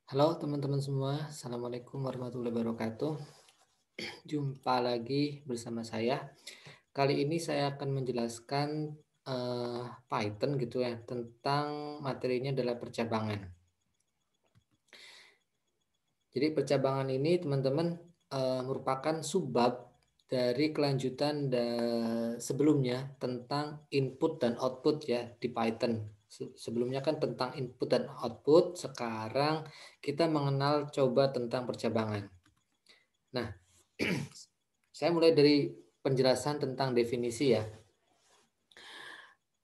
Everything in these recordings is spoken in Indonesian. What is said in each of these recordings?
Halo teman-teman semua, Assalamualaikum warahmatullahi wabarakatuh. Jumpa lagi bersama saya. Kali ini saya akan menjelaskan Python gitu ya, tentang materinya adalah percabangan. Jadi percabangan ini teman-teman merupakan subbab dari kelanjutan sebelumnya tentang input dan output ya di Python. Sebelumnya kan tentang input dan output, sekarang kita mengenal coba tentang percabangan. Nah, saya mulai dari penjelasan tentang definisi ya.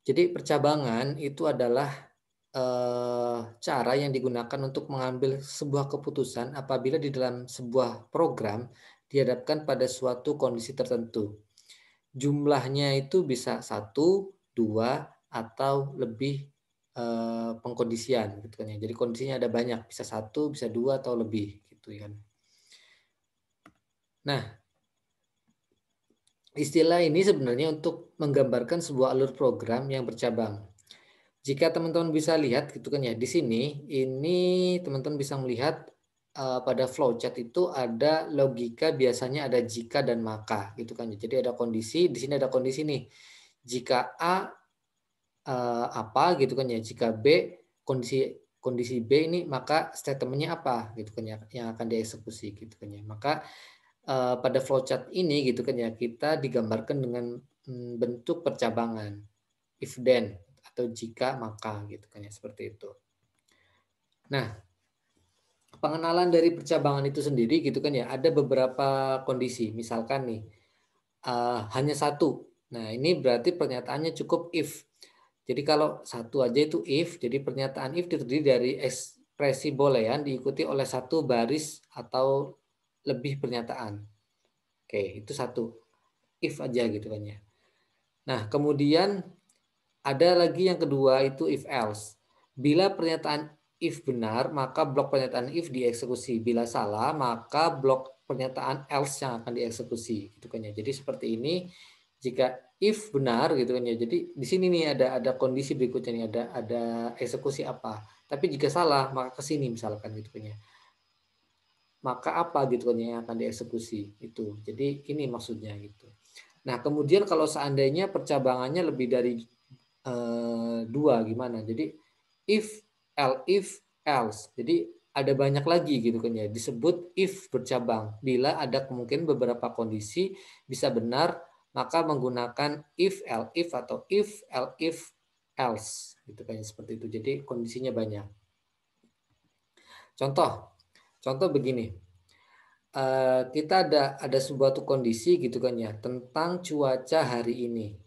Jadi percabangan itu adalah cara yang digunakan untuk mengambil sebuah keputusan apabila di dalam sebuah program dihadapkan pada suatu kondisi tertentu. Jumlahnya itu bisa satu, dua, atau lebih pengkondisian gitu kan ya. Jadi kondisinya ada banyak, bisa satu, bisa dua, atau lebih gitu kan. Nah, istilah ini sebenarnya untuk menggambarkan sebuah alur program yang bercabang. Jika teman-teman bisa lihat gitu kan ya, di sini ini teman-teman bisa melihat pada flowchart itu ada logika, biasanya ada jika dan maka gitu kan ya. Jadi ada kondisi, di sini ada kondisi nih. Jika A apa gitu kan ya, jika B kondisi kondisi B ini maka statementnya apa gitu kan ya yang akan dieksekusi gitu kan ya. Maka pada flowchart ini gitu kan ya, kita digambarkan dengan bentuk percabangan, if then atau jika maka gitu kan ya, seperti itu. Nah, pengenalan dari percabangan itu sendiri gitu kan ya, ada beberapa kondisi. Misalkan nih hanya satu. Nah, ini berarti pernyataannya cukup if. Jadi kalau satu aja itu if, jadi pernyataan if terdiri dari ekspresi boolean diikuti oleh satu baris atau lebih pernyataan. Oke, itu satu. If aja gitu kan ya. Nah, kemudian ada lagi yang kedua itu if else. Bila pernyataan if benar, maka blok pernyataan if dieksekusi. Bila salah, maka blok pernyataan else yang akan dieksekusi gitu kan ya. Jadi seperti ini, jika if benar gitu kan ya. Jadi di sini nih ada kondisi berikutnya nih, ada eksekusi apa. Tapi jika salah, maka ke sini misalkan gitu kan ya. Maka apa gitu kan yang akan dieksekusi itu. Jadi ini maksudnya gitu. Nah, kemudian kalau seandainya percabangannya lebih dari dua gimana? Jadi if else. Jadi ada banyak lagi gitu kan ya. Disebut if bercabang. Bila ada kemungkinan beberapa kondisi bisa benar, maka menggunakan if atau if else gitu kan ya, seperti itu. Jadi kondisinya banyak. Contoh begini. Kita ada sebuah kondisi gitu kan ya tentang cuaca hari ini.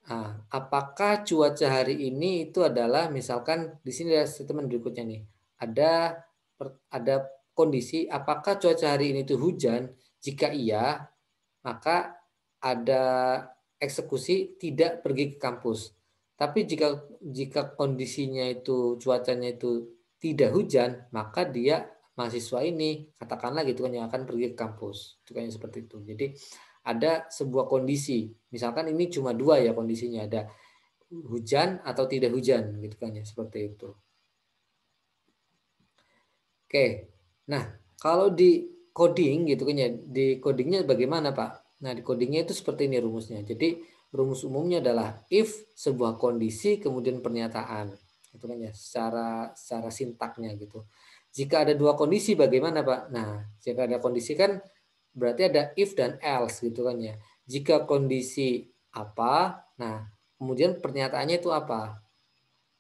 Nah, apakah cuaca hari ini itu adalah misalkan di sini ada statement berikutnya nih. Ada kondisi apakah cuaca hari ini itu hujan? Jika iya, maka ada eksekusi tidak pergi ke kampus. Tapi jika jika kondisinya itu cuacanya itu tidak hujan, maka dia mahasiswa ini katakanlah gitu kan yang akan pergi ke kampus. Itu kan seperti itu. Jadi ada sebuah kondisi. Misalkan ini cuma dua ya kondisinya, ada hujan atau tidak hujan gitu kan ya, seperti itu. Oke. Nah, kalau di coding gitu kan ya, di codingnya bagaimana Pak? Nah, di codingnya itu seperti ini rumusnya. Jadi rumus umumnya adalah if sebuah kondisi kemudian pernyataan. Itu kan ya, secara sintaknya gitu. Jika ada dua kondisi bagaimana Pak? Nah, jika ada kondisi kan berarti ada if dan else gitu kan ya. Jika kondisi apa, nah kemudian pernyataannya itu apa?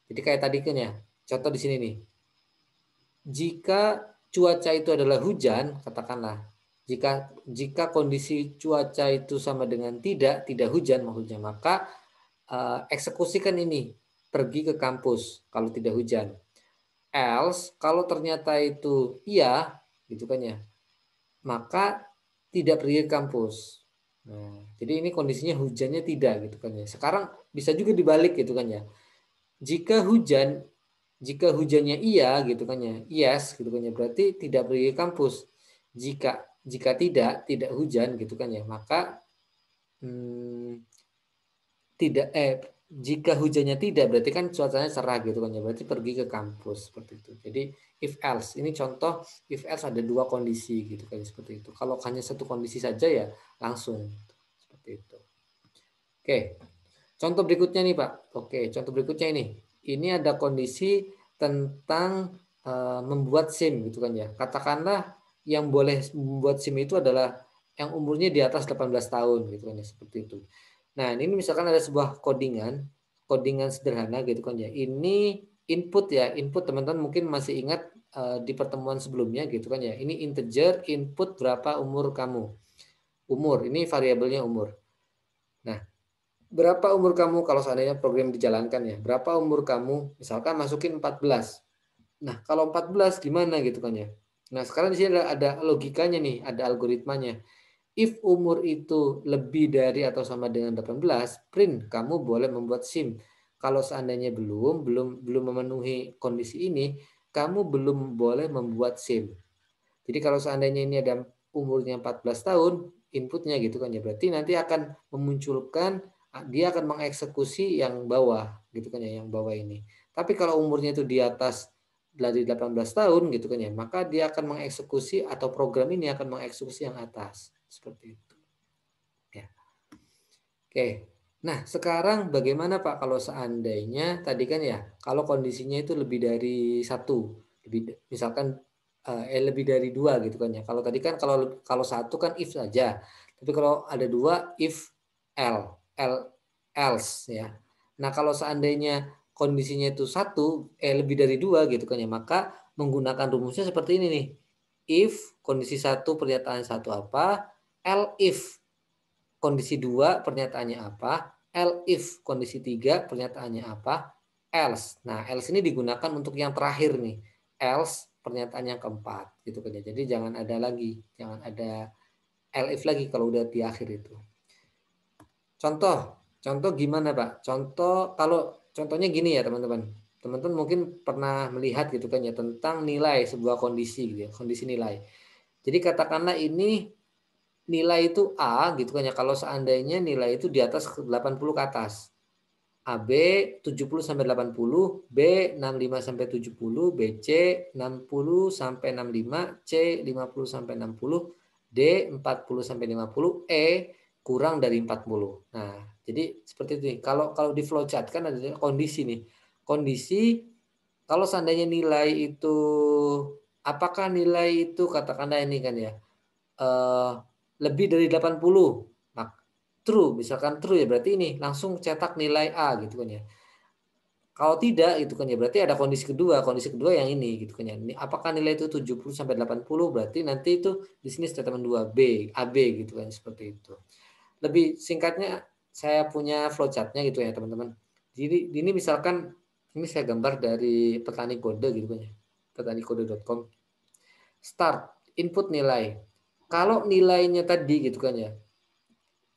Jadi kayak tadi kan ya, contoh di sini nih. Jika cuaca itu adalah hujan, katakanlah, jika kondisi cuaca itu sama dengan tidak hujan maksudnya, maka eksekusikan ini, pergi ke kampus kalau tidak hujan. Else, kalau ternyata itu iya, gitu kan ya, maka tidak pergi ke kampus. Nah, jadi ini kondisinya hujannya tidak gitu kan ya. Sekarang bisa juga dibalik gitu kan ya. Jika hujan, jika hujannya iya gitu kan ya, yes gitu kan ya, berarti tidak pergi ke kampus. Jika jika tidak hujan gitu kan ya, maka hmm, tidak Jika hujannya tidak, berarti kan cuacanya cerah gitu kan ya, berarti pergi ke kampus seperti itu. Jadi if else, ini contoh if else ada dua kondisi gitu kan seperti itu. Kalau hanya satu kondisi saja ya langsung seperti itu. Oke, contoh berikutnya nih Pak. Oke, contoh berikutnya ini. Ini ada kondisi tentang membuat SIM gitu kan ya. Katakanlah yang boleh membuat SIM itu adalah yang umurnya di atas 18 tahun gitu kan ya, seperti itu. Nah, ini misalkan ada sebuah codingan sederhana gitu kan ya. Ini input ya, input teman-teman mungkin masih ingat di pertemuan sebelumnya gitu kan ya. Ini integer input berapa umur kamu. Umur, ini variabelnya umur. Nah, berapa umur kamu kalau seandainya program dijalankan ya? Berapa umur kamu? Misalkan masukin 14. Nah, kalau 14 gimana gitu kan ya? Nah, sekarang di sini ada logikanya nih, ada algoritmanya. If umur itu lebih dari atau sama dengan 18, print kamu boleh membuat SIM. Kalau seandainya belum memenuhi kondisi ini, kamu belum boleh membuat SIM. Jadi kalau seandainya ini ada umurnya 14 tahun, inputnya gitu kan ya, berarti nanti akan memunculkan, dia akan mengeksekusi yang bawah gitu kan ya, yang bawah ini. Tapi kalau umurnya itu di atas dari 18 tahun gitu kan ya, maka dia akan mengeksekusi atau program ini akan mengeksekusi yang atas. Seperti itu. Ya. Oke. Nah, sekarang bagaimana Pak kalau seandainya tadi kan ya, kalau kondisinya itu lebih dari satu, misalkan lebih dari dua gitu kan ya. Kalau tadi kan kalau kalau satu kan if saja, tapi kalau ada dua if else ya. Nah, kalau seandainya kondisinya itu satu lebih dari dua gitu kan ya, maka menggunakan rumusnya seperti ini nih. If kondisi satu pernyataan satu apa, if kondisi 2 pernyataannya apa, if kondisi 3 pernyataannya apa, else. Nah, else ini digunakan untuk yang terakhir nih. Else pernyataan yang keempat gitu kan ya. Jadi jangan ada if lagi kalau udah di akhir itu. Contoh gimana Pak? Contohnya gini ya teman-teman. Teman-teman mungkin pernah melihat gitu kan ya tentang nilai sebuah kondisi gitu ya, kondisi nilai. Jadi katakanlah ini nilai itu A gitu kan ya, kalau seandainya nilai itu di atas 80 ke atas. AB 70 sampai 80, B 65 sampai 70, BC 60 sampai 65, C 50 sampai 60, D 40 sampai 50, E kurang dari 40. Nah, jadi seperti itu nih. Kalau di flowchart kan ada kondisi nih. Kondisi kalau seandainya nilai itu apakah nilai itu katakanlah ini kan ya lebih dari 80. Nah, true, misalkan true ya berarti ini langsung cetak nilai A gitu kan ya. Kalau tidak gitu kan ya berarti ada kondisi kedua yang ini gitu kan ya. Ini apakah nilai itu 70 sampai 80 berarti nanti itu di sini statement 2B, AB gitu kan seperti itu. Lebih singkatnya saya punya flowchartnya gitu ya teman-teman. Jadi ini misalkan ini saya gambar dari petani kode gitu kan ya. Petanikode.com. Start input nilai. Kalau nilainya tadi gitu kan ya.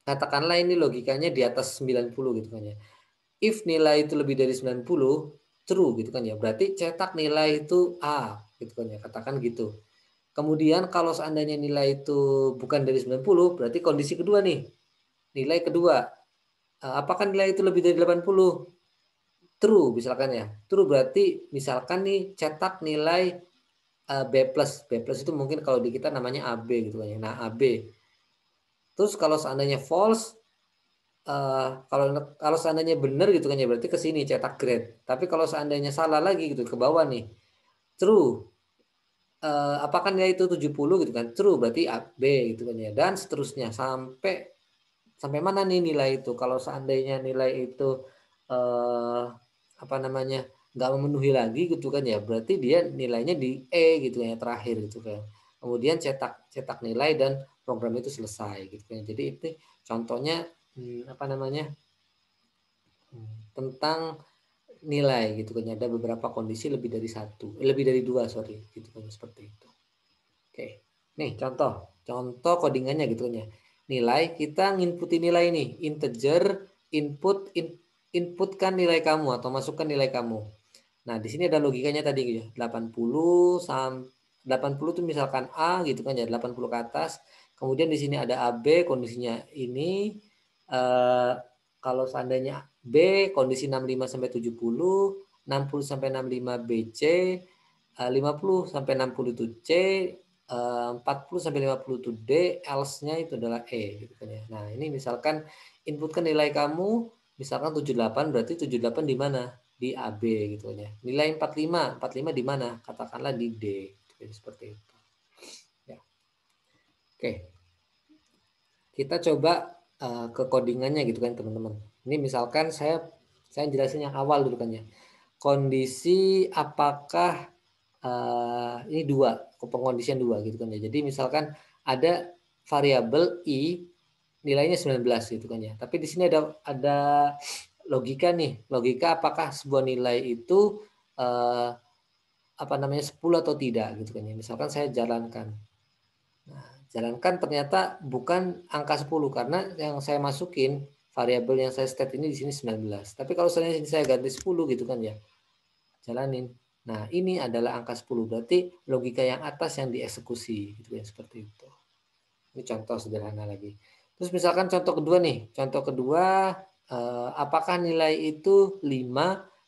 Katakanlah ini logikanya di atas 90 gitu kan ya. If nilai itu lebih dari 90, true gitu kan ya. Berarti cetak nilai itu A gitu kan ya. Katakan gitu. Kemudian kalau seandainya nilai itu bukan dari 90, berarti kondisi kedua nih. Nilai kedua. Apakah nilai itu lebih dari 80? True misalkan ya. True berarti misalkan nih cetak nilai B plus. B plus itu mungkin kalau di kita namanya AB gitu kan ya. Nah AB. Terus kalau seandainya false, kalau seandainya benar gitu kan ya berarti ke sini cetak grade. Tapi kalau seandainya salah lagi gitu ke bawah nih. True. Apakah nilai itu 70 gitu kan? True berarti A, B gitu kan ya. Dan seterusnya sampai mana nih nilai itu? Kalau seandainya nilai itu apa namanya? Nggak memenuhi lagi gitu kan ya. Berarti dia nilainya di E gitu ya terakhir gitu kan. Kemudian cetak nilai dan program itu selesai gitu kan. Jadi itu contohnya apa namanya? Tentang nilai gitu kan ada beberapa kondisi lebih dari dua sorry gitu kan seperti itu. Oke, nih contoh codingannya gitu kan ya. Nilai kita nginputin nilai nih integer inputkan nilai kamu atau masukkan nilai kamu. Nah di sini ada logikanya tadi gitu ya 80 itu misalkan A gitu kan ya 80 ke atas. Kemudian di sini ada AB kondisinya ini Kalau seandainya B kondisi 65 sampai 70, 60 sampai 65 BC, 50 sampai 60 itu C, 40 sampai 50 itu D, else-nya itu adalah E gitu kan ya. Nah, ini misalkan inputkan nilai kamu misalkan 78 berarti 78 di mana? Di AB gitu kan ya. Nilai 45 di mana? Katakanlah di D. Jadi seperti itu. Ya. Oke. Kita coba ke codingannya gitu kan teman-teman. Ini misalkan saya jelasin yang awal dulu kan ya. Kondisi apakah ini dua, pengkondisian dua gitu kan ya. Jadi misalkan ada variabel i nilainya 19 gitu kan ya. Tapi di sini ada logika nih. Logika apakah sebuah nilai itu apa namanya 10 atau tidak gitu kan ya. Misalkan saya jalankan. Nah, jalankan ternyata bukan angka 10 karena yang saya masukin variabel yang saya state ini di sini 19. Tapi kalau seandainya saya ganti 10 gitu kan ya. Jalanin. Nah, ini adalah angka 10 berarti logika yang atas yang dieksekusi gitu ya seperti itu. Ini contoh sederhana lagi. Terus misalkan contoh kedua nih. Contoh kedua apakah nilai itu 5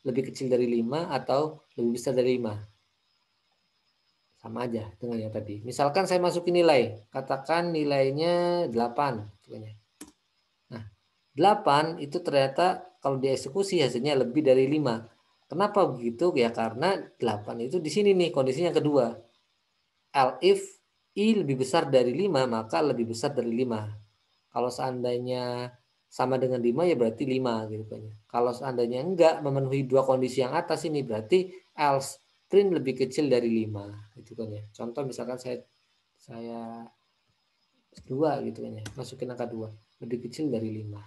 lebih kecil dari 5 atau lebih besar dari 5? Sama aja dengan yang tadi. Misalkan saya masukin nilai, katakan nilainya 8. Nah, 8 itu ternyata kalau dieksekusi hasilnya lebih dari 5. Kenapa begitu? Ya karena 8 itu di sini nih kondisinya kedua. If I lebih besar dari 5, maka lebih besar dari 5. Kalau seandainya sama dengan 5 ya berarti 5 gitu kan. Kalau seandainya enggak memenuhi dua kondisi yang atas ini berarti else print lebih kecil dari 5 gitu kan ya. Contoh misalkan saya 2 gitu kan ya. Masukin angka 2 lebih kecil dari 5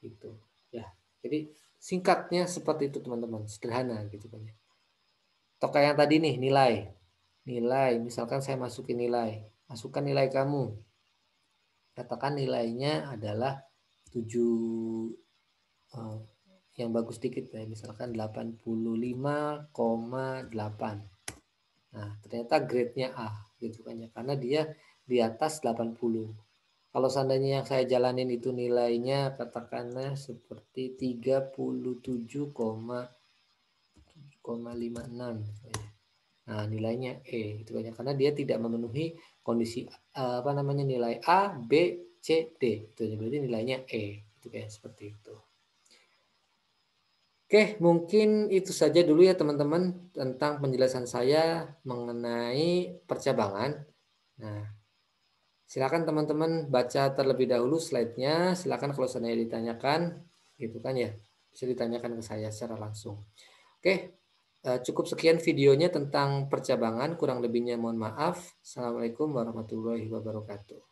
gitu. Ya. Jadi singkatnya seperti itu teman-teman, sederhana gitu kan ya. Atau kayak yang tadi nih nilai. Nilai, misalkan saya masukin nilai. Masukkan nilai kamu. Katakan nilainya adalah 7 yang bagus dikit ya, misalkan 85,8. Nah, ternyata grade-nya A gitu kan ya, karena dia di atas 80. Kalau seandainya yang saya jalanin itu nilainya katakanlah seperti 37,56. Nah, nilainya E gitu kan ya, karena dia tidak memenuhi kondisi apa namanya nilai A, B, C, D. Itu berarti nilainya E. Itu kayak seperti itu. Oke, mungkin itu saja dulu ya teman-teman tentang penjelasan saya mengenai percabangan. Nah, silakan teman-teman baca terlebih dahulu slide-nya. Silakan kalau seandainya ditanyakan, gitu kan ya, bisa ditanyakan ke saya secara langsung. Oke, cukup sekian videonya tentang percabangan. Kurang lebihnya mohon maaf. Assalamualaikum warahmatullahi wabarakatuh.